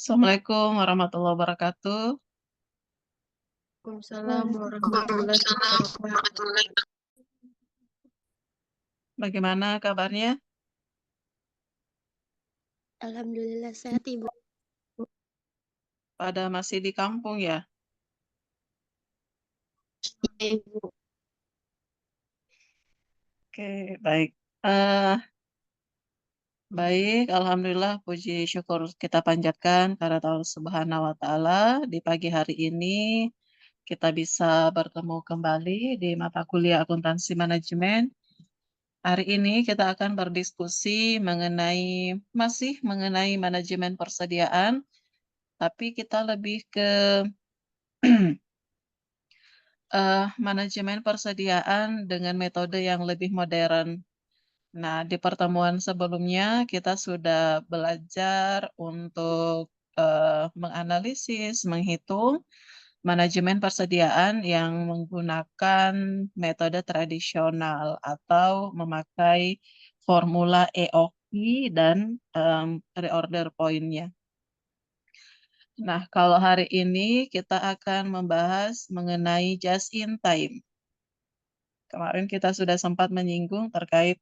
Assalamualaikum warahmatullahi wabarakatuh. Waalaikumsalam warahmatullahi wabarakatuh. Bagaimana kabarnya? Alhamdulillah sehat Ibu. Pada masih di kampung ya? Ibu. Oke, baik. Eh, baik, Alhamdulillah puji syukur kita panjatkan kepada Allah Subhanahu wa Ta'ala. Di pagi hari ini kita bisa bertemu kembali di mata kuliah akuntansi manajemen. Hari ini kita akan berdiskusi masih mengenai manajemen persediaan, tapi kita lebih ke manajemen persediaan dengan metode yang lebih modern. Nah, di pertemuan sebelumnya kita sudah belajar untuk menganalisis, menghitung manajemen persediaan yang menggunakan metode tradisional atau memakai formula EOQ dan reorder point-nya. Nah, kalau hari ini kita akan membahas mengenai just in time. Kemarin kita sudah sempat menyinggung terkait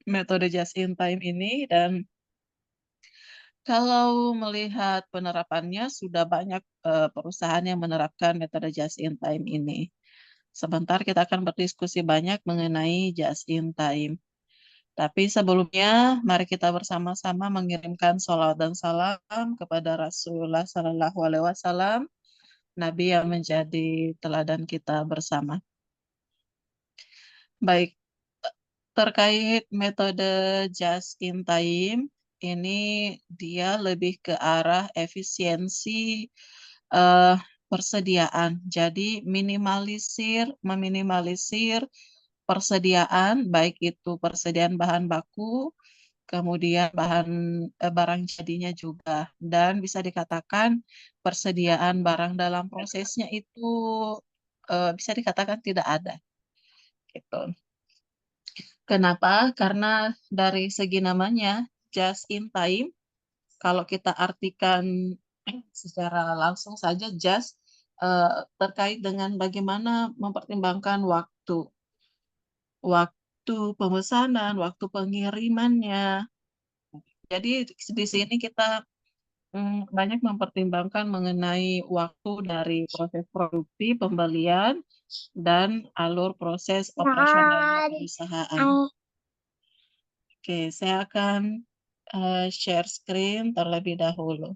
metode just in time ini dan kalau melihat penerapannya sudah banyak perusahaan yang menerapkan metode just in time ini. Sebentar kita akan berdiskusi banyak mengenai just in time. Tapi sebelumnya mari kita bersama-sama mengirimkan sholawat dan salam kepada Rasulullah Sallallahu Alaihi Wasallam, Nabi yang menjadi teladan kita bersama. Baik, terkait metode just in time, ini dia lebih ke arah efisiensi eh, persediaan. Jadi meminimalisir persediaan, baik itu persediaan bahan baku, kemudian barang jadinya juga. Dan bisa dikatakan persediaan barang dalam prosesnya itu bisa dikatakan tidak ada. Gitu. Kenapa? Karena dari segi namanya, just in time, kalau kita artikan secara langsung saja, just terkait dengan bagaimana mempertimbangkan waktu pemesanan, waktu pengirimannya. Jadi di sini kita banyak mempertimbangkan mengenai waktu dari proses produksi, pembelian, dan alur proses operasional perusahaan. Oke, saya akan share screen terlebih dahulu.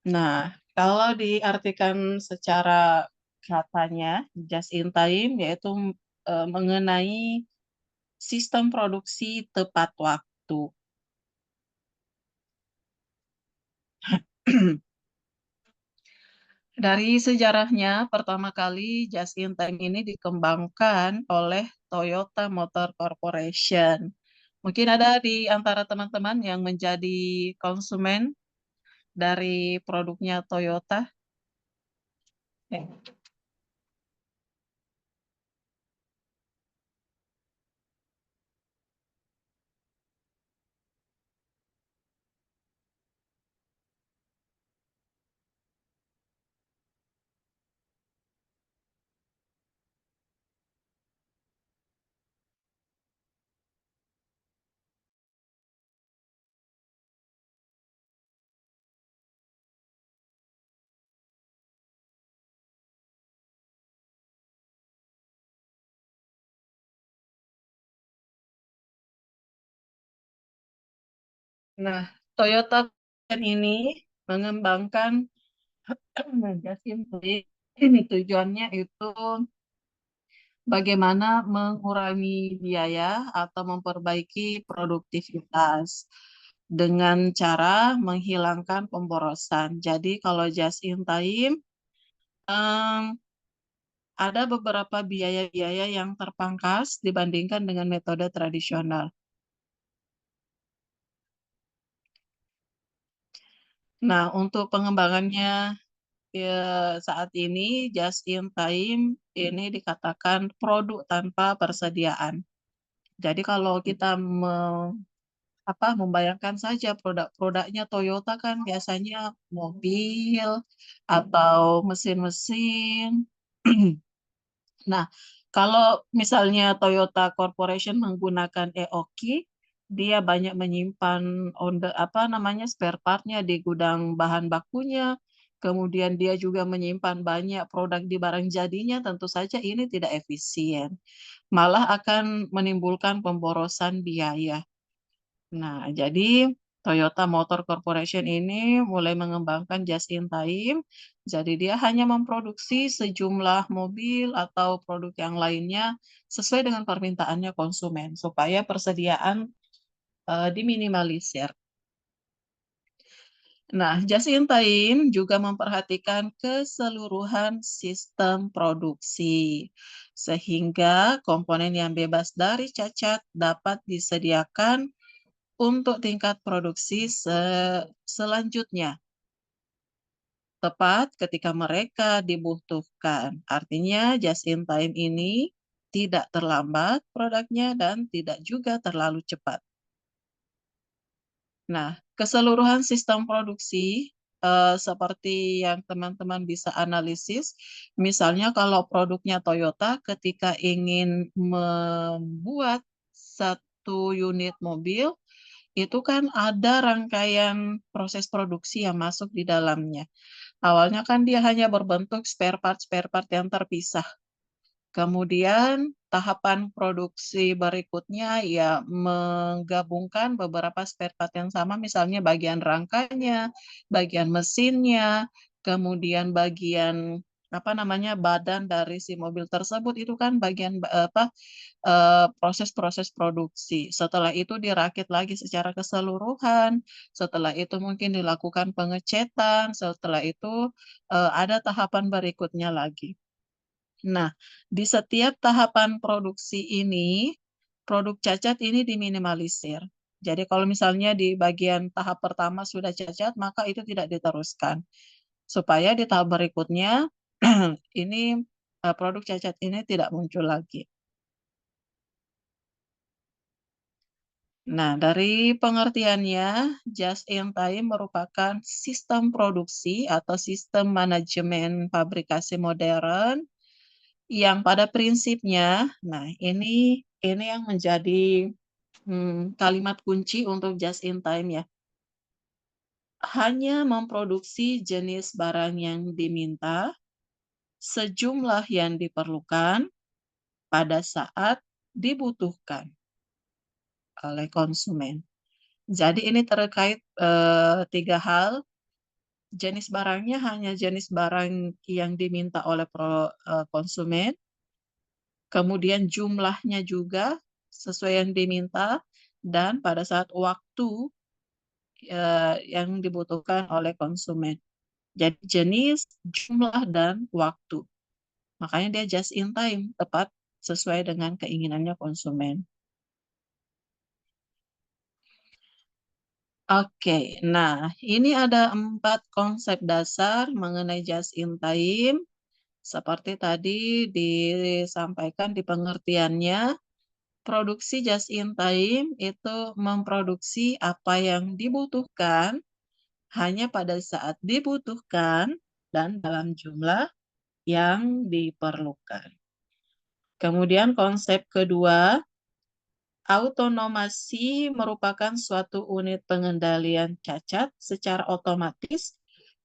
Nah, kalau diartikan secara katanya, just in time, yaitu mengenai sistem produksi tepat waktu. Dari sejarahnya, pertama kali just in time ini dikembangkan oleh Toyota Motor Corporation. Mungkin ada di antara teman-teman yang menjadi konsumen dari produknya Toyota. Ya. Nah, Toyota ini mengembangkan just in time. Ini tujuannya itu bagaimana mengurangi biaya atau memperbaiki produktivitas dengan cara menghilangkan pemborosan. Jadi kalau just in time, em, ada beberapa biaya-biaya yang terpangkas dibandingkan dengan metode tradisional. Nah, untuk pengembangannya ya, saat ini just in time ini dikatakan produk tanpa persediaan. Jadi kalau kita membayangkan saja produk-produknya Toyota kan biasanya mobil atau mesin-mesin. Nah, kalau misalnya Toyota Corporation menggunakan EOKI, dia banyak menyimpan spare partnya di gudang bahan bakunya. Kemudian dia juga menyimpan banyak produk di barang jadinya, tentu saja ini tidak efisien. Malah akan menimbulkan pemborosan biaya. Nah, jadi Toyota Motor Corporation ini mulai mengembangkan just in time. Jadi dia hanya memproduksi sejumlah mobil atau produk yang lainnya sesuai dengan permintaannya konsumen supaya persediaan diminimalisir. Nah, just in time juga memperhatikan keseluruhan sistem produksi sehingga komponen yang bebas dari cacat dapat disediakan untuk tingkat produksi selanjutnya, tepat ketika mereka dibutuhkan. Artinya just in time ini tidak terlambat produknya dan tidak juga terlalu cepat. Nah, keseluruhan sistem produksi seperti yang teman-teman bisa analisis, misalnya kalau produknya Toyota ketika ingin membuat satu unit mobil, itu kan ada rangkaian proses produksi yang masuk di dalamnya. Awalnya kan dia hanya berbentuk spare part yang terpisah. Kemudian tahapan produksi berikutnya ya menggabungkan beberapa spare part yang sama, misalnya bagian rangkanya, bagian mesinnya, kemudian bagian badan dari si mobil tersebut itu kan bagian proses-proses produksi. Setelah itu dirakit lagi secara keseluruhan, setelah itu mungkin dilakukan pengecetan, setelah itu ada tahapan berikutnya lagi. Nah, di setiap tahapan produksi ini, produk cacat ini diminimalisir. Jadi kalau misalnya di bagian tahap pertama sudah cacat, maka itu tidak diteruskan. Supaya di tahap berikutnya, ini produk cacat ini tidak muncul lagi. Nah, dari pengertiannya, just in time merupakan sistem produksi atau sistem manajemen fabrikasi modern yang pada prinsipnya, nah ini yang menjadi kalimat kunci untuk just in time ya. Hanya memproduksi jenis barang yang diminta, sejumlah yang diperlukan pada saat dibutuhkan oleh konsumen. Jadi ini terkait 3 hal. Jenis barangnya hanya jenis barang yang diminta oleh konsumen. Kemudian jumlahnya juga sesuai yang diminta dan pada saat waktu yang dibutuhkan oleh konsumen. Jadi jenis, jumlah, dan waktu. Makanya dia just in time, tepat sesuai dengan keinginannya konsumen. Oke, nah ini ada 4 konsep dasar mengenai just in time. Seperti tadi disampaikan di pengertiannya, produksi just in time itu memproduksi apa yang dibutuhkan hanya pada saat dibutuhkan dan dalam jumlah yang diperlukan. Kemudian konsep kedua, autonomasi merupakan suatu unit pengendalian cacat secara otomatis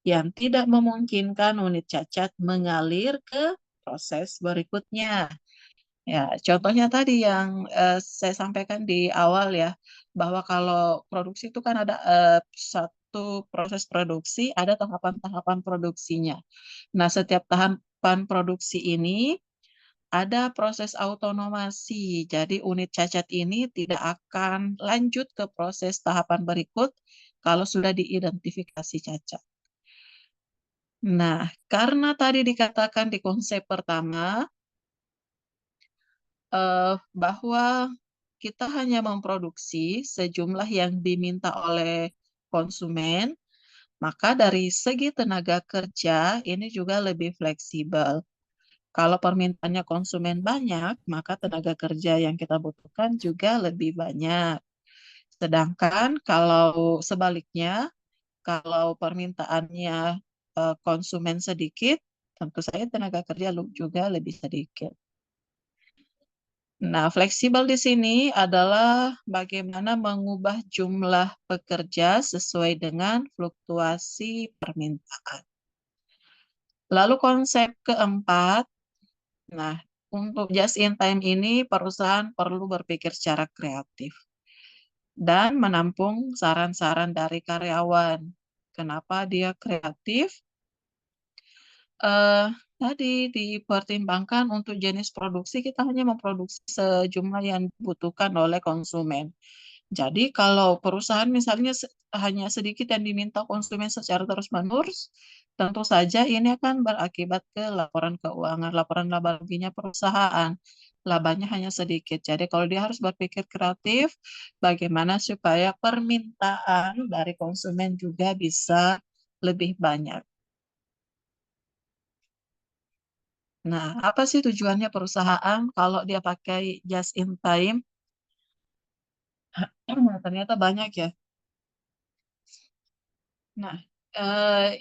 yang tidak memungkinkan unit cacat mengalir ke proses berikutnya. Ya, contohnya tadi yang saya sampaikan di awal ya, bahwa kalau produksi itu kan ada satu proses produksi, ada tahapan-tahapan produksinya. Nah, setiap tahapan produksi ini ada proses autonomasi. Jadi unit cacat ini tidak akan lanjut ke proses tahapan berikut kalau sudah diidentifikasi cacat. Nah, karena tadi dikatakan di konsep pertama bahwa kita hanya memproduksi sejumlah yang diminta oleh konsumen, maka dari segi tenaga kerja ini juga lebih fleksibel. Kalau permintaannya konsumen banyak, maka tenaga kerja yang kita butuhkan juga lebih banyak. Sedangkan kalau sebaliknya, kalau permintaannya konsumen sedikit, tentu saja tenaga kerja juga lebih sedikit. Nah, fleksibel di sini adalah bagaimana mengubah jumlah pekerja sesuai dengan fluktuasi permintaan. Lalu konsep keempat, nah, untuk just in time ini perusahaan perlu berpikir secara kreatif dan menampung saran-saran dari karyawan. Kenapa dia kreatif? eh Tadi dipertimbangkan untuk jenis produksi kita hanya memproduksi sejumlah yang dibutuhkan oleh konsumen. Jadi kalau perusahaan misalnya hanya sedikit yang diminta konsumen secara terus-menerus, tentu saja ini akan berakibat ke laporan keuangan, laporan laba ruginya perusahaan. Labanya hanya sedikit. Jadi kalau dia harus berpikir kreatif, bagaimana supaya permintaan dari konsumen juga bisa lebih banyak. Nah, apa sih tujuannya perusahaan kalau dia pakai just in time? Ternyata banyak ya. Nah,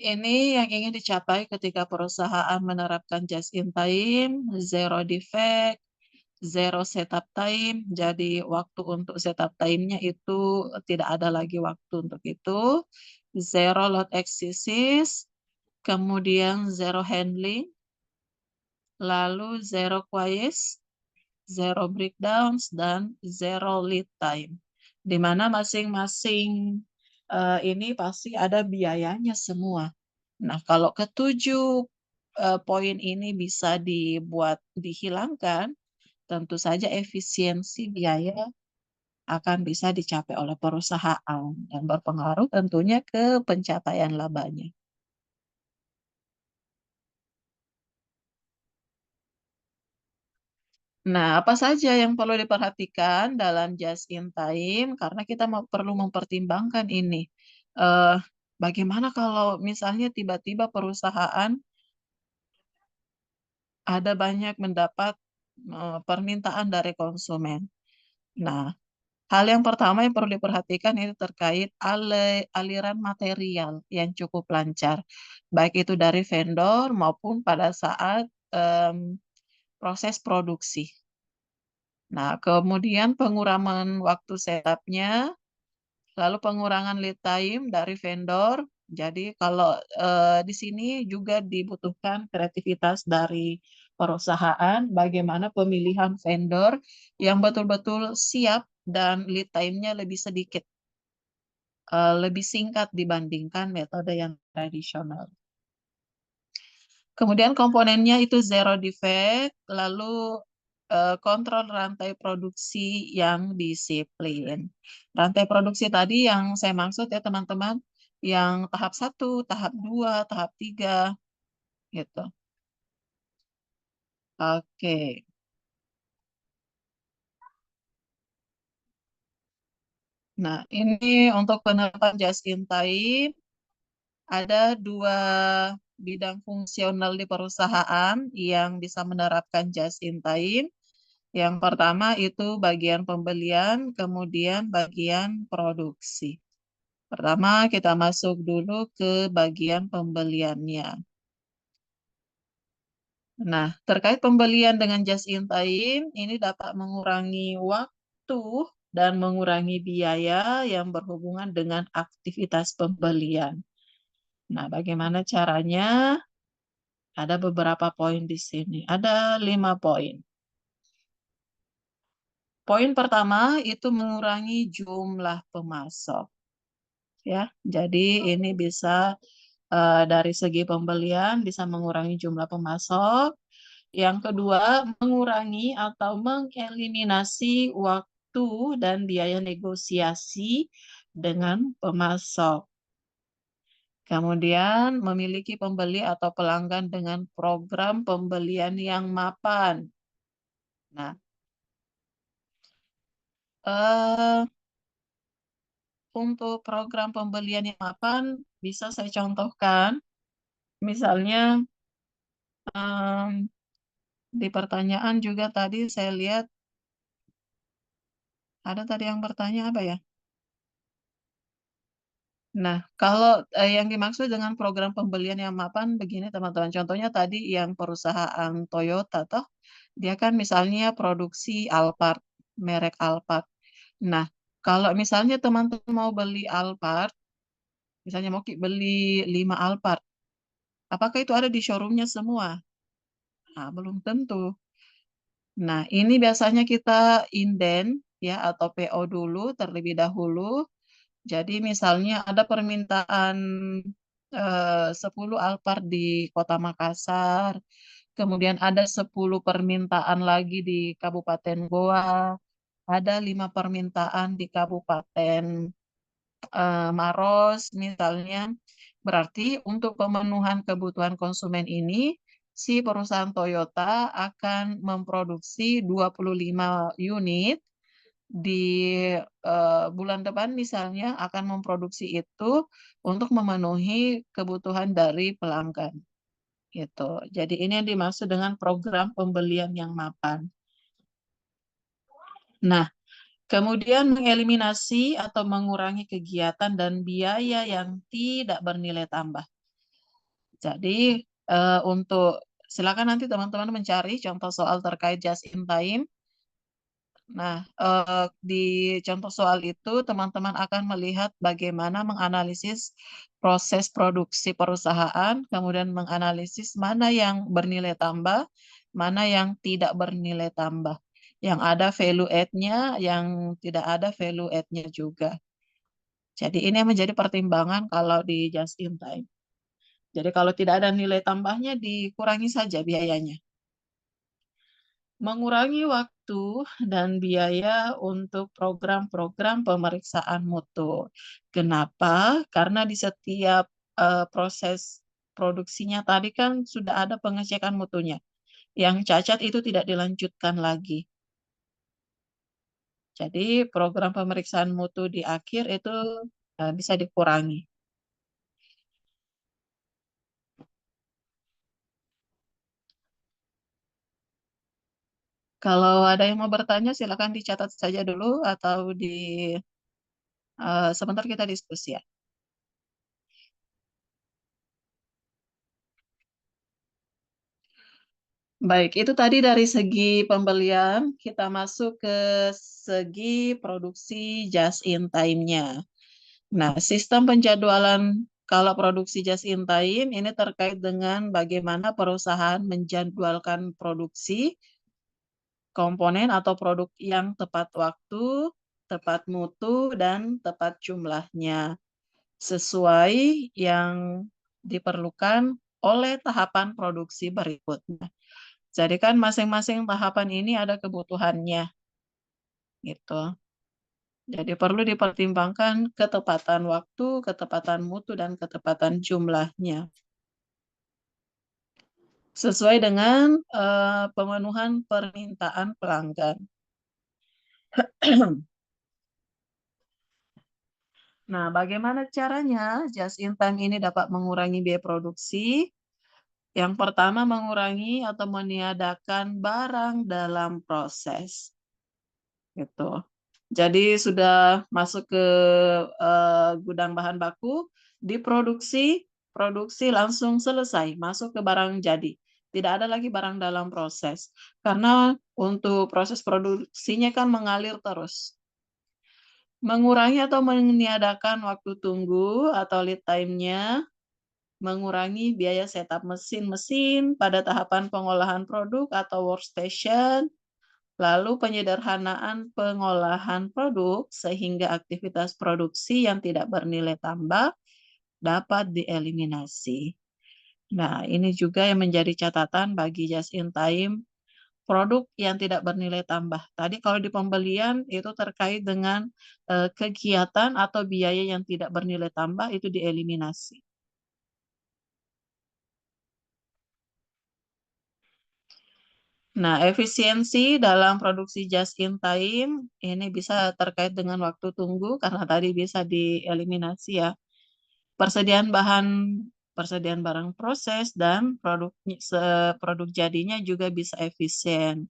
ini yang ingin dicapai ketika perusahaan menerapkan just in time, zero defect, zero setup time. Jadi waktu untuk setup time-nya itu tidak ada lagi waktu untuk itu. Zero load excesses, kemudian zero handling, lalu zero quiet, zero breakdowns, dan zero lead time. Di mana masing-masing ini pasti ada biayanya semua. Nah, kalau ketujuh poin ini bisa dibuat dihilangkan, tentu saja efisiensi biaya akan bisa dicapai oleh perusahaan dan berpengaruh tentunya ke pencapaian labanya. Nah, apa saja yang perlu diperhatikan dalam just in time? Karena kita perlu mempertimbangkan ini. Eh, Bagaimana kalau misalnya tiba-tiba perusahaan ada banyak mendapat permintaan dari konsumen. Nah, hal yang pertama yang perlu diperhatikan itu terkait aliran material yang cukup lancar, baik itu dari vendor maupun pada saat proses produksi. Nah, kemudian pengurangan waktu setupnya, lalu pengurangan lead time dari vendor. Jadi kalau di sini juga dibutuhkan kreativitas dari perusahaan, bagaimana pemilihan vendor yang betul-betul siap dan lead time-nya lebih sedikit, lebih singkat dibandingkan metode yang tradisional. Kemudian komponennya itu zero defect, lalu kontrol rantai produksi yang disiplin. Rantai produksi tadi yang saya maksud ya teman-teman, yang tahap 1, tahap 2, tahap 3, gitu. Oke. Nah, ini untuk penerapan just in time, ada dua bidang fungsional di perusahaan yang bisa menerapkan just in time. Yang pertama itu bagian pembelian, kemudian bagian produksi. Pertama kita masuk dulu ke bagian pembeliannya. Nah, terkait pembelian dengan just in time, ini dapat mengurangi waktu dan mengurangi biaya yang berhubungan dengan aktivitas pembelian. Nah, bagaimana caranya? Ada beberapa poin di sini. Ada 5 poin. Poin pertama itu mengurangi jumlah pemasok. Ya, jadi ini bisa dari segi pembelian bisa mengurangi jumlah pemasok. Yang kedua, mengurangi atau mengeliminasi waktu dan biaya negosiasi dengan pemasok. Kemudian memiliki pembeli atau pelanggan dengan program pembelian yang mapan. Nah, eh, untuk program pembelian yang mapan bisa saya contohkan. Misalnya em, di pertanyaan juga tadi saya lihat ada tadi yang bertanya apa ya? Nah, kalau yang dimaksud dengan program pembelian yang mapan begini teman-teman. Contohnya tadi yang perusahaan Toyota toh, dia kan misalnya produksi Alphard, merek Alphard. Nah, kalau misalnya teman-teman mau beli Alphard, misalnya mau beli 5 Alphard, apakah itu ada di showroomnya semua? Nah, belum tentu. Nah, ini biasanya kita inden ya atau PO dulu terlebih dahulu. Jadi misalnya ada permintaan 10 Alphard di Kota Makassar, kemudian ada 10 permintaan lagi di Kabupaten Goa, ada 5 permintaan di Kabupaten Maros misalnya. Berarti untuk pemenuhan kebutuhan konsumen ini, si perusahaan Toyota akan memproduksi 25 unit di bulan depan misalnya akan memproduksi itu untuk memenuhi kebutuhan dari pelanggan gitu. Jadi ini yang dimaksud dengan program pembelian yang mapan. Nah, kemudian mengeliminasi atau mengurangi kegiatan dan biaya yang tidak bernilai tambah. Jadi untuk silakan nanti teman-teman mencari contoh soal terkait just in time. Nah, di contoh soal itu teman-teman akan melihat bagaimana menganalisis proses produksi perusahaan, kemudian menganalisis mana yang bernilai tambah, mana yang tidak bernilai tambah. Yang ada value add-nya, yang tidak ada value add-nya juga. Jadi ini yang menjadi pertimbangan kalau di just in time. Jadi kalau tidak ada nilai tambahnya, dikurangi saja biayanya. Mengurangi waktu dan biaya untuk program-program pemeriksaan mutu. Kenapa? Karena di setiap proses produksinya tadi kan sudah ada pengecekan mutunya. Yang cacat itu tidak dilanjutkan lagi. Jadi program pemeriksaan mutu di akhir itu bisa dikurangi. Kalau ada yang mau bertanya, silakan dicatat saja dulu atau sebentar kita diskusi ya. Baik, itu tadi dari segi pembelian, kita masuk ke segi produksi just in time-nya. Nah, sistem penjadwalan kalau produksi just in time ini terkait dengan bagaimana perusahaan menjadwalkan produksi komponen atau produk yang tepat waktu, tepat mutu, dan tepat jumlahnya sesuai yang diperlukan oleh tahapan produksi berikutnya. Jadi kan masing-masing tahapan ini ada kebutuhannya gitu. Jadi perlu dipertimbangkan ketepatan waktu, ketepatan mutu, dan ketepatan jumlahnya. Sesuai dengan pemenuhan permintaan pelanggan. Nah, bagaimana caranya just in time ini dapat mengurangi biaya produksi? Yang pertama, mengurangi atau meniadakan barang dalam proses. Gitu. Jadi sudah masuk ke gudang bahan baku, diproduksi, produksi langsung selesai, masuk ke barang jadi. Tidak ada lagi barang dalam proses. Karena untuk proses produksinya kan mengalir terus. Mengurangi atau meniadakan waktu tunggu atau lead time-nya, mengurangi biaya setup mesin-mesin pada tahapan pengolahan produk atau workstation, lalu penyederhanaan pengolahan produk sehingga aktivitas produksi yang tidak bernilai tambah dapat dieliminasi. Nah, ini juga yang menjadi catatan bagi just in time produk yang tidak bernilai tambah. Tadi kalau di pembelian itu terkait dengan kegiatan atau biaya yang tidak bernilai tambah itu dieliminasi. Nah, efisiensi dalam produksi just in time ini bisa terkait dengan waktu tunggu karena tadi bisa dieliminasi ya. Persediaan barang proses dan produk jadinya juga bisa efisien.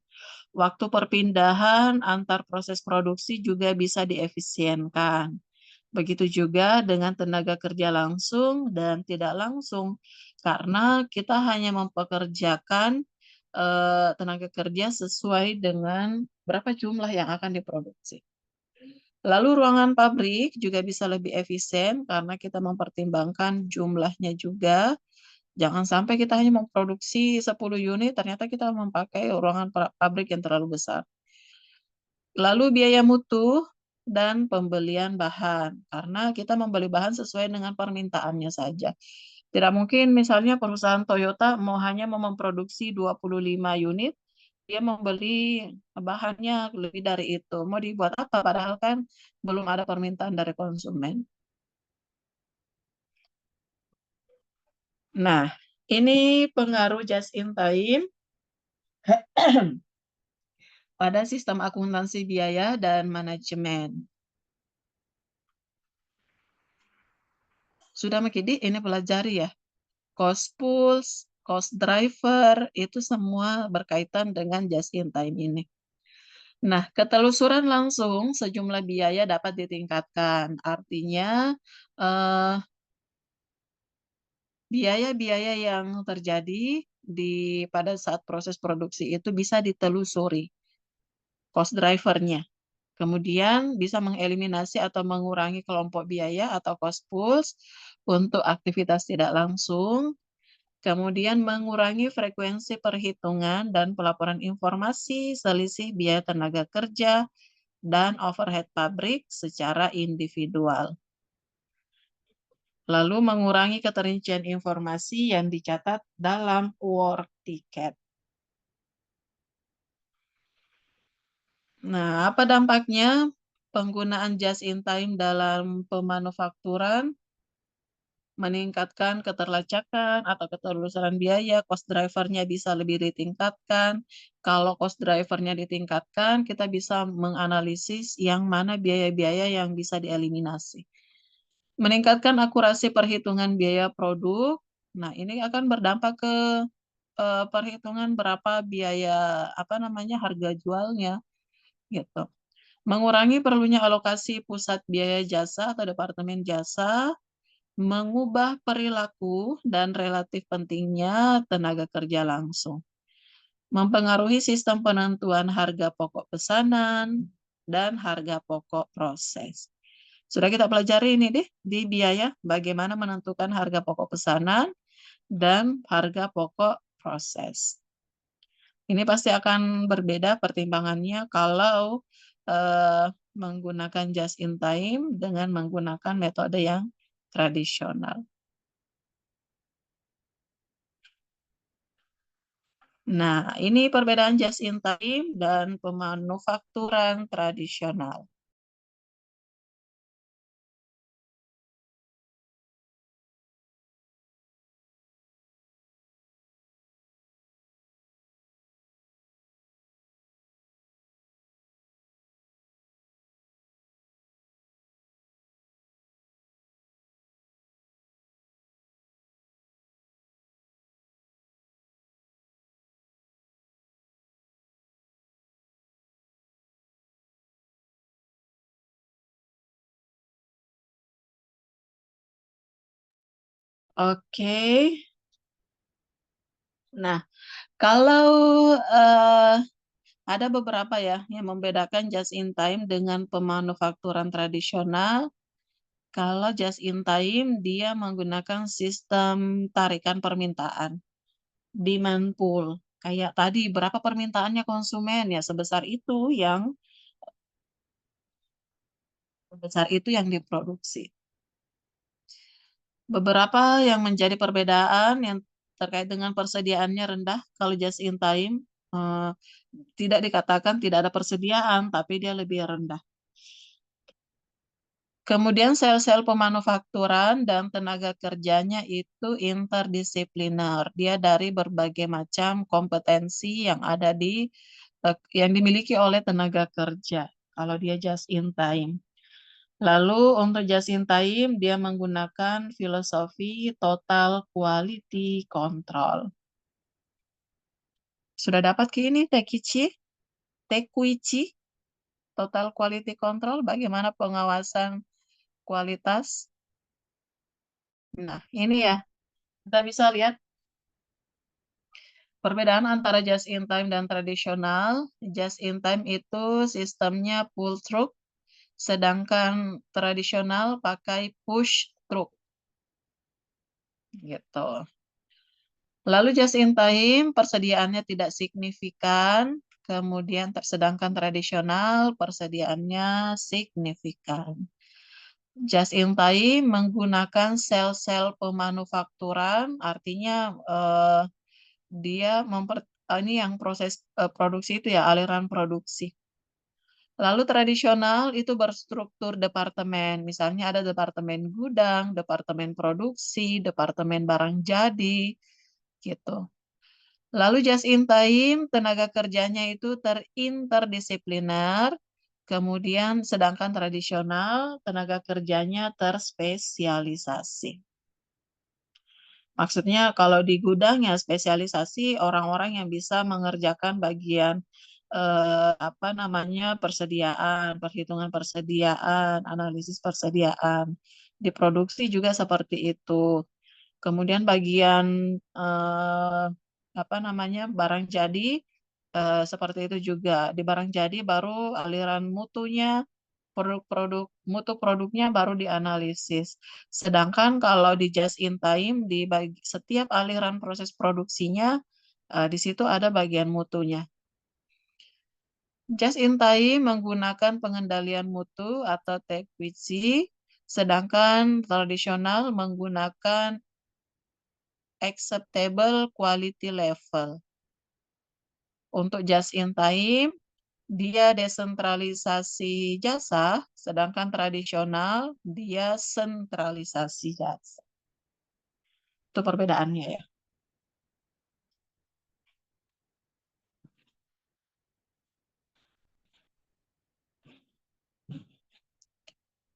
Waktu perpindahan antar proses produksi juga bisa diefisienkan. Begitu juga dengan tenaga kerja langsung dan tidak langsung, karena kita hanya mempekerjakan tenaga kerja sesuai dengan berapa jumlah yang akan diproduksi. Lalu ruangan pabrik juga bisa lebih efisien karena kita mempertimbangkan jumlahnya juga. Jangan sampai kita hanya memproduksi 10 unit, ternyata kita memakai ruangan pabrik yang terlalu besar. Lalu biaya mutu dan pembelian bahan, karena kita membeli bahan sesuai dengan permintaannya saja. Tidak mungkin misalnya perusahaan Toyota hanya mau memproduksi 25 unit, dia membeli bahannya lebih dari itu. Mau dibuat apa? Padahal kan belum ada permintaan dari konsumen. Nah, ini pengaruh just in time pada sistem akuntansi biaya dan manajemen. Sudah Makidi ini pelajari ya. Cost pools, cost driver, itu semua berkaitan dengan just in time ini. Nah, ketelusuran langsung sejumlah biaya dapat ditingkatkan. Artinya, eh, biaya-biaya yang terjadi pada saat proses produksi itu bisa ditelusuri, cost drivernya. Kemudian bisa mengeliminasi atau mengurangi kelompok biaya atau cost pools untuk aktivitas tidak langsung. Kemudian mengurangi frekuensi perhitungan dan pelaporan informasi selisih biaya tenaga kerja dan overhead pabrik secara individual. Lalu mengurangi keterincian informasi yang dicatat dalam work ticket. Nah, apa dampaknya penggunaan just in time dalam pemanufakturan? Meningkatkan keterlacakan atau ketelusuran biaya, cost drivernya bisa lebih ditingkatkan. Kalau cost drivernya ditingkatkan, kita bisa menganalisis yang mana biaya-biaya yang bisa dieliminasi. Meningkatkan akurasi perhitungan biaya produk. Nah, ini akan berdampak ke perhitungan berapa biaya harga jualnya gitu. Mengurangi perlunya alokasi pusat biaya jasa atau departemen jasa, mengubah perilaku dan relatif pentingnya tenaga kerja langsung, mempengaruhi sistem penentuan harga pokok pesanan dan harga pokok proses. Sudah kita pelajari ini deh di biaya, bagaimana menentukan harga pokok pesanan dan harga pokok proses. Ini pasti akan berbeda pertimbangannya kalau menggunakan just in time dengan menggunakan metode yang tradisional. Nah, ini perbedaan just in time dan pemanufakturan tradisional. Oke. Nah, kalau ada beberapa ya yang membedakan just in time dengan pemanufakturan tradisional. Kalau just in time, dia menggunakan sistem tarikan permintaan, demand pool. Kayak tadi, berapa permintaannya konsumen ya, sebesar itu yang diproduksi. Beberapa yang menjadi perbedaan yang terkait dengan persediaannya rendah, kalau just in time, tidak dikatakan tidak ada persediaan, tapi dia lebih rendah. Kemudian sel-sel pemanufakturan dan tenaga kerjanya itu interdisipliner. Dia dari berbagai macam kompetensi yang ada yang dimiliki oleh tenaga kerja. Kalau dia just in time. Lalu untuk just in time dia menggunakan filosofi total quality control. Sudah dapat ke ini Tekuichi, total quality control, bagaimana pengawasan kualitas? Nah, ini ya, kita bisa lihat perbedaan antara just in time dan tradisional. Just in time itu sistemnya pull through, sedangkan tradisional pakai push through. Gitu. Lalu just in time persediaannya tidak signifikan, kemudian sedangkan tradisional persediaannya signifikan. Just in time menggunakan sel-sel pemanufakturan, artinya dia ini yang proses produksi itu ya, aliran produksi. Lalu tradisional itu berstruktur departemen, misalnya ada departemen gudang, departemen produksi, departemen barang jadi, gitu. Lalu just in time, tenaga kerjanya itu terinterdisipliner, kemudian sedangkan tradisional, tenaga kerjanya terspesialisasi. Maksudnya kalau di gudang ya spesialisasi orang-orang yang bisa mengerjakan bagian persediaan, perhitungan persediaan, analisis persediaan. Di produksi juga seperti itu. Kemudian bagian barang jadi seperti itu juga. Di barang jadi baru aliran mutunya, mutu produknya baru dianalisis. Sedangkan kalau di just in time di setiap aliran proses produksinya di situ ada bagian mutunya. Just in time menggunakan pengendalian mutu atau TQC, sedangkan tradisional menggunakan acceptable quality level. Untuk just in time dia desentralisasi jasa, sedangkan tradisional dia sentralisasi jasa. Itu perbedaannya ya.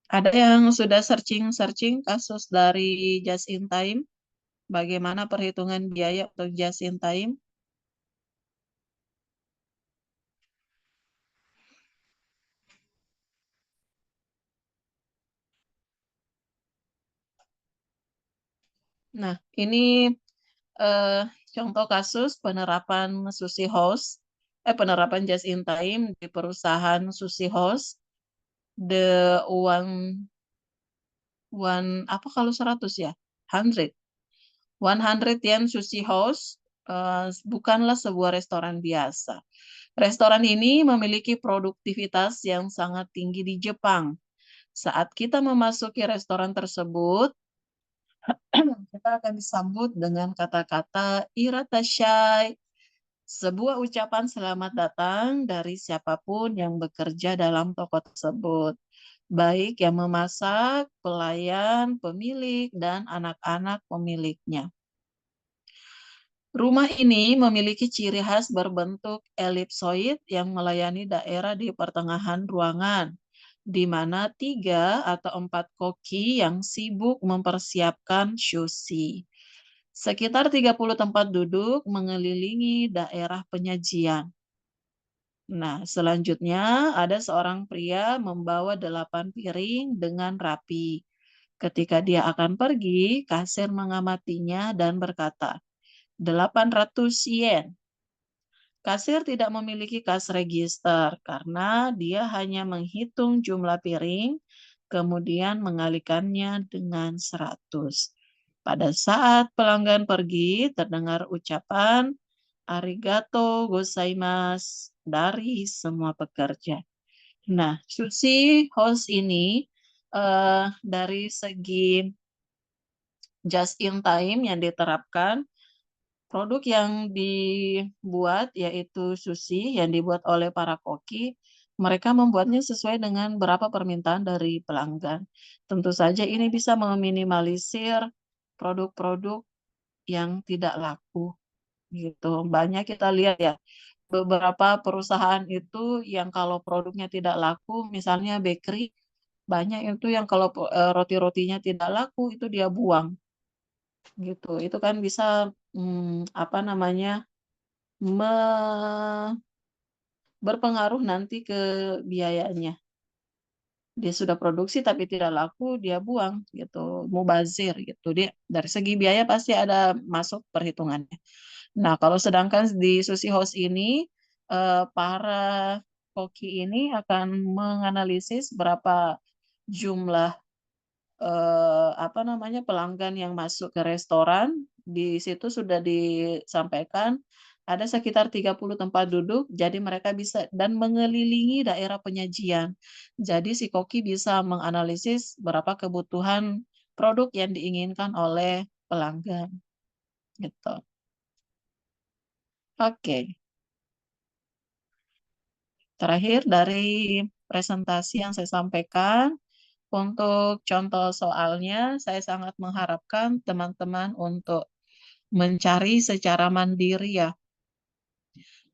Ada yang sudah searching kasus dari just in time? Bagaimana perhitungan biaya untuk just in time? Nah, ini contoh kasus penerapan Susi House, penerapan just in time di perusahaan Susi House. The apa kalau 100 ya? 100. 100 yen Sushi House bukanlah sebuah restoran biasa. Restoran ini memiliki produktivitas yang sangat tinggi di Jepang. Saat kita memasuki restoran tersebut, kita akan disambut dengan kata-kata iratashai, sebuah ucapan selamat datang dari siapapun yang bekerja dalam toko tersebut, baik yang memasak, pelayan, pemilik, dan anak-anak pemiliknya. Rumah ini memiliki ciri khas berbentuk elipsoid yang melayani daerah di pertengahan ruangan, di mana 3 atau 4 koki yang sibuk mempersiapkan sushi. Sekitar 30 tempat duduk mengelilingi daerah penyajian. Nah, selanjutnya ada seorang pria membawa 8 piring dengan rapi. Ketika dia akan pergi, kasir mengamatinya dan berkata, 800 yen. Kasir tidak memiliki kas register karena dia hanya menghitung jumlah piring, kemudian mengalikannya dengan 100. Pada saat pelanggan pergi, terdengar ucapan arigato gozaimasu dari semua pekerja. Nah, Sushi House ini dari segi just in time yang diterapkan, produk yang dibuat yaitu sushi yang dibuat oleh para koki Mereka membuatnya sesuai dengan berapa permintaan dari pelanggan. Tentu saja ini bisa meminimalisir produk-produk yang tidak laku gitu. Banyak kita lihat ya, beberapa perusahaan itu yang kalau produknya tidak laku, misalnya bakery, banyak itu yang kalau roti-rotinya tidak laku itu dia buang gitu. Itu kan bisa apa namanya berpengaruh nanti ke biayanya. Dia sudah produksi tapi tidak laku, dia buang gitu, mubazir gitu. Dia dari segi biaya pasti ada masuk perhitungannya. Nah, kalau sedangkan di Susi House ini para koki ini akan menganalisis berapa jumlah apa namanya pelanggan yang masuk ke restoran. Di situ sudah disampaikan ada sekitar 30 tempat duduk, jadi mereka bisa dan mengelilingi daerah penyajian. Jadi si koki bisa menganalisis berapa kebutuhan produk yang diinginkan oleh pelanggan gitu. Oke, terakhir dari presentasi yang saya sampaikan, untuk contoh soalnya, saya sangat mengharapkan teman-teman untuk mencari secara mandiri ya.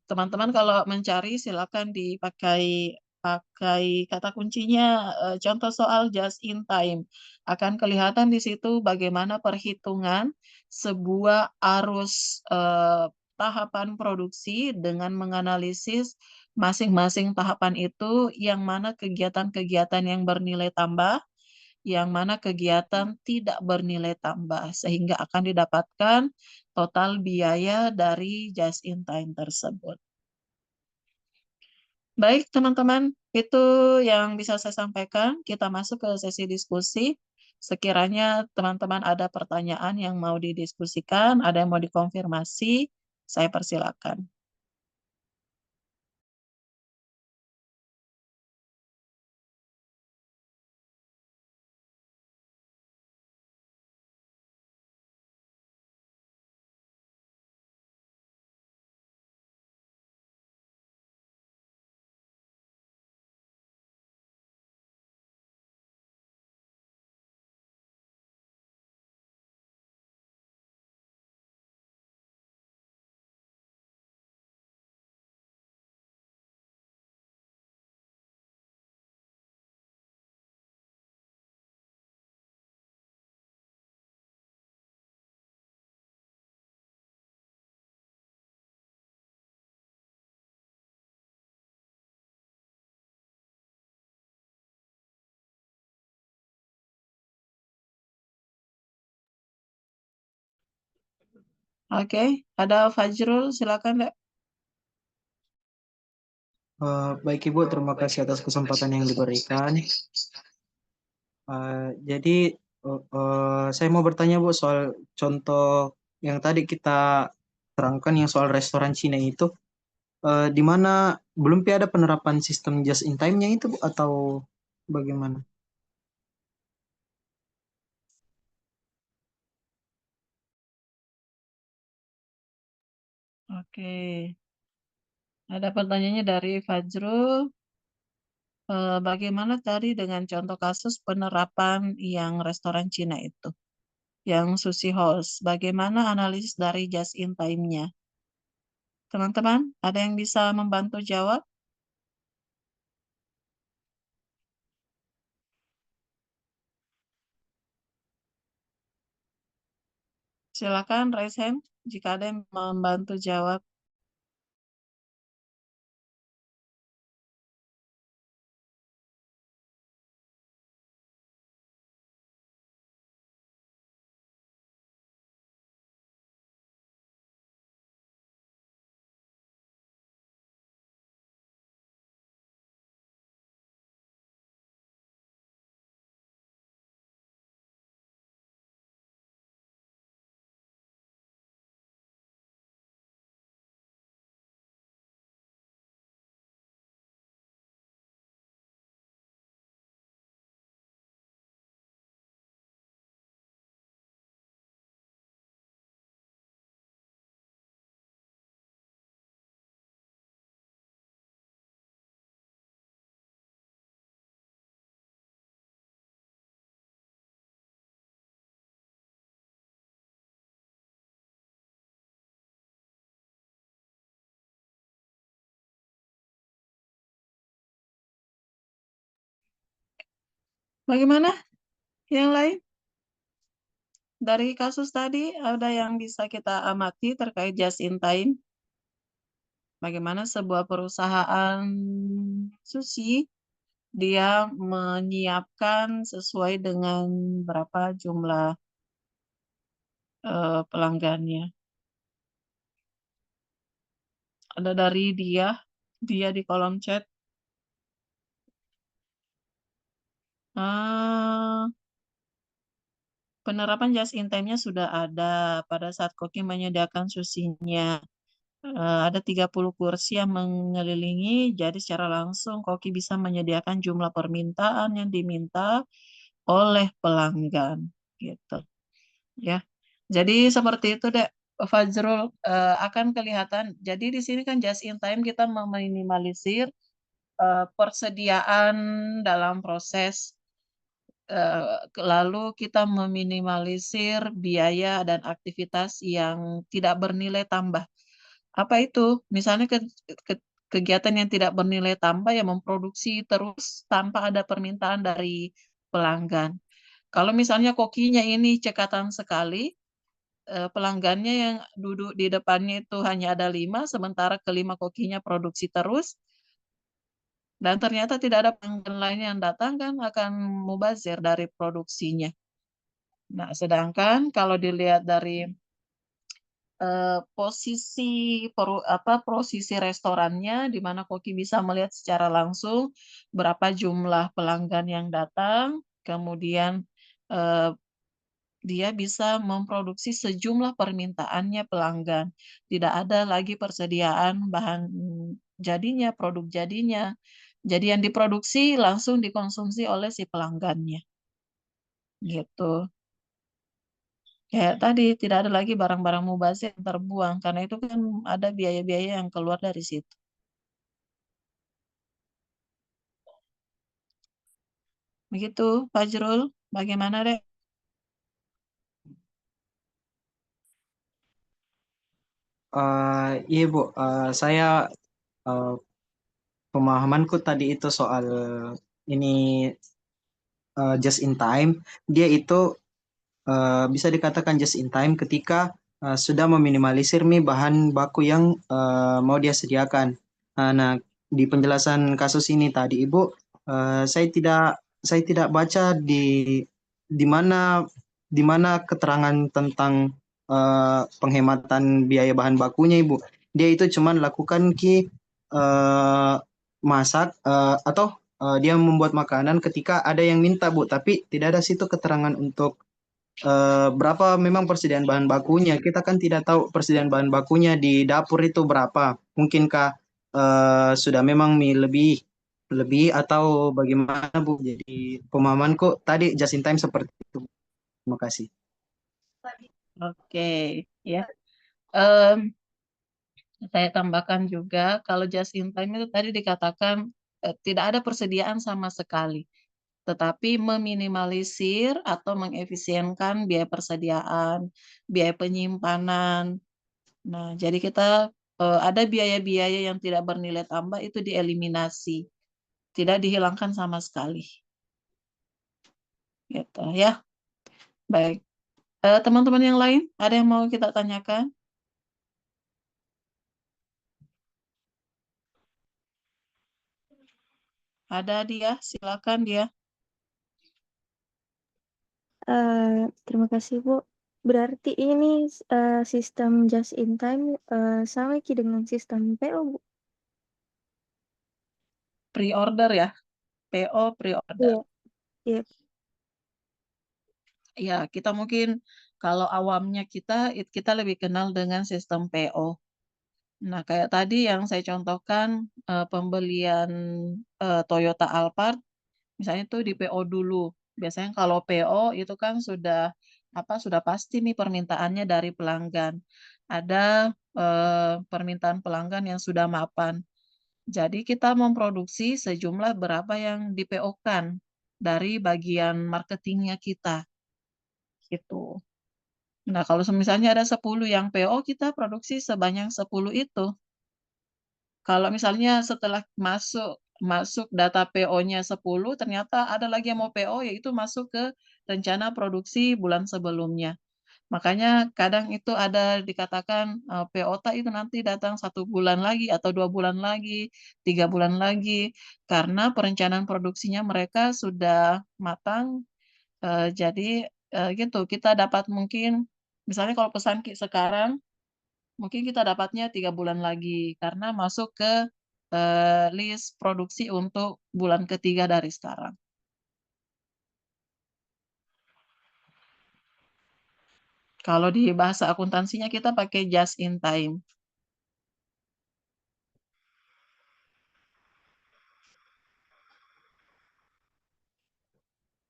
Teman-teman kalau mencari silakan pakai kata kuncinya contoh soal just in time. Akan kelihatan di situ bagaimana perhitungan sebuah arus tahapan produksi dengan menganalisis masing-masing tahapan itu yang mana kegiatan-kegiatan yang bernilai tambah, yang mana kegiatan tidak bernilai tambah, sehingga akan didapatkan total biaya dari just in time tersebut. Baik, teman-teman, itu yang bisa saya sampaikan. Kita masuk ke sesi diskusi. Sekiranya teman-teman ada pertanyaan yang mau didiskusikan, ada yang mau dikonfirmasi, saya persilakan. Oke, ada Fajrul, silakan, Dek. Baik Ibu, terima kasih atas kesempatan yang diberikan. Jadi saya mau bertanya Bu soal contoh yang tadi kita terangkan yang soal restoran Cina itu, di mana belum ada penerapan sistem just in time-nya itu Bu, atau bagaimana? Oke, ada pertanyaannya dari Fajrul. Bagaimana tadi dengan contoh kasus penerapan yang restoran Cina itu, yang Sushi House? Bagaimana analisis dari just in time-nya? Teman-teman, ada yang bisa membantu jawab? Silakan raise hand jika ada yang membantu jawab. Bagaimana yang lain? Dari kasus tadi ada yang bisa kita amati terkait just in time? Bagaimana sebuah perusahaan sushi dia menyiapkan sesuai dengan berapa jumlah pelanggannya. Ada dari dia di kolom chat. Ah, penerapan just in time-nya sudah ada pada saat Koki menyediakan susinya. Ada 30 kursi yang mengelilingi, jadi secara langsung Koki bisa menyediakan jumlah permintaan yang diminta oleh pelanggan. Gitu. Ya. Jadi seperti itu deh, Fajrul, akan kelihatan. Jadi di sini kan just in time kita meminimalisir persediaan dalam proses, lalu kita meminimalisir biaya dan aktivitas yang tidak bernilai tambah. Apa itu? Misalnya kegiatan yang tidak bernilai tambah yang memproduksi terus tanpa ada permintaan dari pelanggan. Kalau misalnya kokinya ini cekatan sekali, pelanggannya yang duduk di depannya itu hanya ada 5, sementara kelima kokinya produksi terus, dan ternyata tidak ada pelanggan lain yang datang, kan akan mubazir dari produksinya. Nah, sedangkan kalau dilihat dari posisi restorannya, di mana koki bisa melihat secara langsung berapa jumlah pelanggan yang datang, kemudian eh, dia bisa memproduksi sejumlah permintaannya pelanggan. Tidak ada lagi persediaan bahan jadinya, produk jadinya. Jadi yang diproduksi langsung dikonsumsi oleh si pelanggannya. Gitu. Kayak tadi, tidak ada lagi barang-barang mubazir yang terbuang, karena itu kan ada biaya-biaya yang keluar dari situ. Begitu, Fajrul. Bagaimana, Dek? Iya Bu, saya eh, pemahamanku tadi itu soal ini just in time, dia itu bisa dikatakan just in time ketika sudah meminimalisir nih bahan baku yang mau dia sediakan. Nah, di penjelasan kasus ini tadi Ibu, saya tidak baca di mana keterangan tentang penghematan biaya bahan bakunya Ibu. Dia itu cuman lakukan eh, masak atau dia membuat makanan ketika ada yang minta Bu, tapi tidak ada situ keterangan untuk berapa memang persediaan bahan bakunya. Kita kan tidak tahu persediaan bahan bakunya di dapur itu berapa. Mungkinkah sudah memang mie lebih lebih atau bagaimana Bu? Jadi pemahamanku tadi just in time seperti itu. Terima kasih. Oke, ya. Em, saya tambahkan juga, kalau just in time itu tadi dikatakan tidak ada persediaan sama sekali, tetapi meminimalisir atau mengefisienkan biaya persediaan, biaya penyimpanan. Nah, jadi kita ada biaya-biaya yang tidak bernilai tambah itu dieliminasi, tidak dihilangkan sama sekali. Gitu ya. Baik. Teman-teman yang lain, ada yang mau kita tanyakan? Ada dia, silakan dia. Terima kasih Bu. Berarti ini sistem just in time sama ki dengan sistem PO Bu. Pre-order ya, PO pre-order. Iya, iya. Ya, kita mungkin kalau awamnya kita lebih kenal dengan sistem PO. Nah, kayak tadi yang saya contohkan pembelian Toyota Alphard, misalnya itu di PO dulu. Biasanya kalau PO itu kan sudah pasti nih permintaannya dari pelanggan. Ada permintaan pelanggan yang sudah mapan. Jadi kita memproduksi sejumlah berapa yang di PO-kan dari bagian marketingnya kita gitu. Nah, kalau misalnya ada 10 yang PO, kita produksi sebanyak 10 itu. Kalau misalnya setelah masuk masuk data PO-nya 10, ternyata ada lagi yang mau PO, yaitu masuk ke rencana produksi bulan sebelumnya. Makanya kadang itu ada dikatakan POTA itu nanti datang 1 bulan lagi atau 2 bulan lagi, 3 bulan lagi, karena perencanaan produksinya mereka sudah matang. Jadi gitu, kita dapat mungkin misalnya kalau pesan sekarang, mungkin kita dapatnya 3 bulan lagi karena masuk ke list produksi untuk bulan ketiga dari sekarang. Kalau di bahasa akuntansinya kita pakai just in time.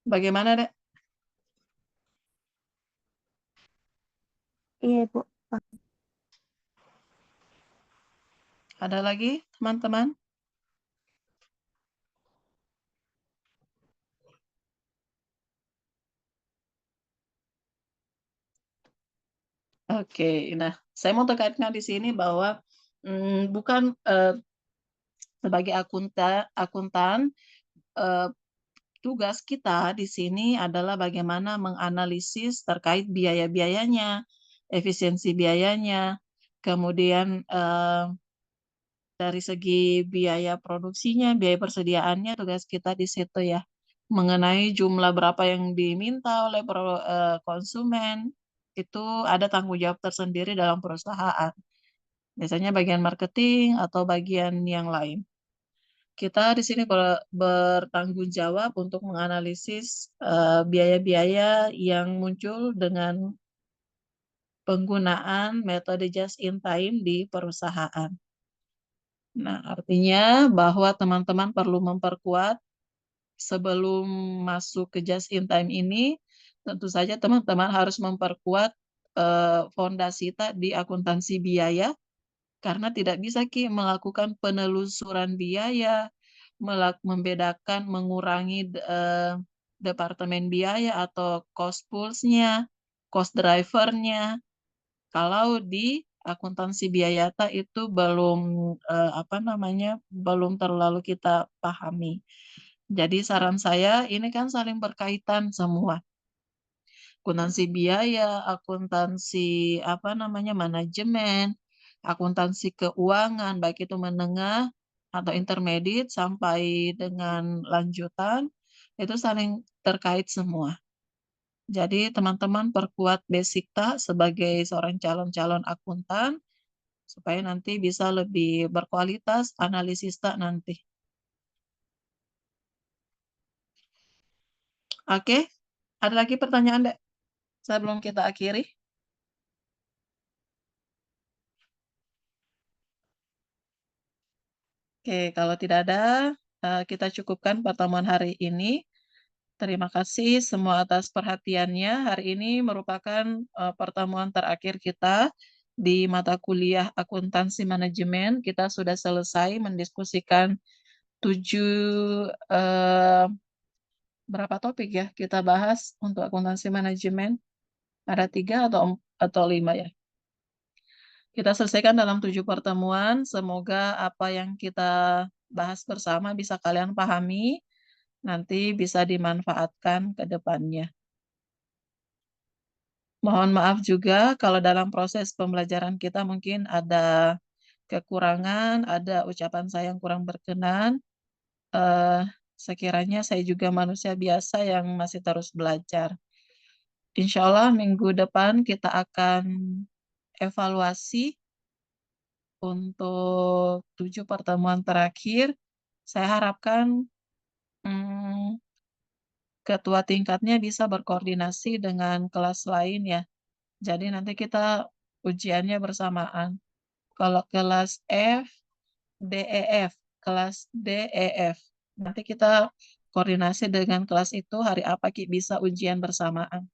Bagaimana, Dek? Iya, Bu. Ada lagi, teman-teman? Oke, nah saya mau tekankan di sini bahwa bukan sebagai akuntan, tugas kita di sini adalah bagaimana menganalisis terkait biaya-biayanya, efisiensi biayanya, kemudian dari segi biaya produksinya, biaya persediaannya, tugas kita di situ ya. Mengenai jumlah berapa yang diminta oleh konsumen, itu ada tanggung jawab tersendiri dalam perusahaan. Biasanya bagian marketing atau bagian yang lain. Kita di sini bertanggung jawab untuk menganalisis biaya-biaya yang muncul dengan penggunaan metode just in time di perusahaan. Nah, artinya bahwa teman-teman perlu memperkuat sebelum masuk ke just in time ini, tentu saja teman-teman harus memperkuat fondasi di akuntansi biaya, karena tidak bisa melakukan penelusuran biaya, membedakan, mengurangi departemen biaya atau cost pools-nya, cost driver-nya. Kalau di akuntansi biayata itu belum terlalu kita pahami. Jadi saran saya ini kan saling berkaitan semua. Akuntansi biaya, akuntansi manajemen, akuntansi keuangan baik itu menengah atau intermediate sampai dengan lanjutan itu saling terkait semua. Jadi teman-teman perkuat basic sebagai seorang calon-calon akuntan supaya nanti bisa lebih berkualitas analisis nanti. Oke, ada lagi pertanyaan, Dek? Sebelum kita akhiri. Oke, kalau tidak ada, kita cukupkan pertemuan hari ini. Terima kasih semua atas perhatiannya. Hari ini merupakan pertemuan terakhir kita di mata kuliah akuntansi manajemen. Kita sudah selesai mendiskusikan 7 berapa topik ya kita bahas untuk akuntansi manajemen. Ada 3 atau 5 ya. Kita selesaikan dalam 7 pertemuan. Semoga apa yang kita bahas bersama bisa kalian pahami, nanti bisa dimanfaatkan ke depannya. Mohon maaf juga kalau dalam proses pembelajaran kita mungkin ada kekurangan, ada ucapan saya yang kurang berkenan. Sekiranya saya juga manusia biasa yang masih terus belajar. Insya Allah minggu depan kita akan evaluasi untuk 7 pertemuan terakhir. Saya harapkan ketua tingkatnya bisa berkoordinasi dengan kelas lain ya. Jadi nanti kita ujiannya bersamaan. Kalau kelas F, DEF, kelas DEF. Nanti kita koordinasi dengan kelas itu hari apa bisa ujian bersamaan.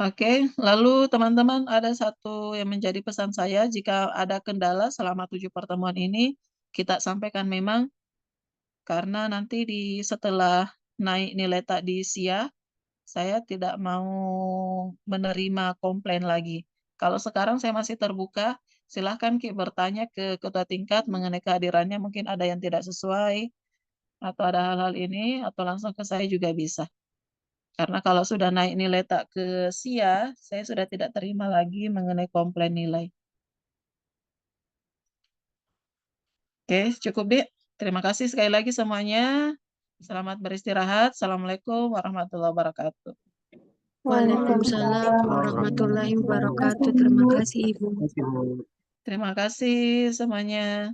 Oke, lalu teman-teman ada satu yang menjadi pesan saya, jika ada kendala selama 7 pertemuan ini, kita sampaikan memang, karena nanti setelah naik nilai di SIA, saya tidak mau menerima komplain lagi. Kalau sekarang saya masih terbuka, silahkan Ki bertanya ke ketua tingkat mengenai kehadirannya, mungkin ada yang tidak sesuai atau ada hal-hal ini, atau langsung ke saya juga bisa. Karena kalau sudah naik nilai tak ke SIA, saya sudah tidak terima lagi mengenai komplain nilai. Oke, cukup, Dik. Terima kasih sekali lagi semuanya. Selamat beristirahat. Assalamualaikum warahmatullahi wabarakatuh. Waalaikumsalam warahmatullahi wabarakatuh. Terima kasih Ibu. Terima kasih, Bu. Terima kasih semuanya.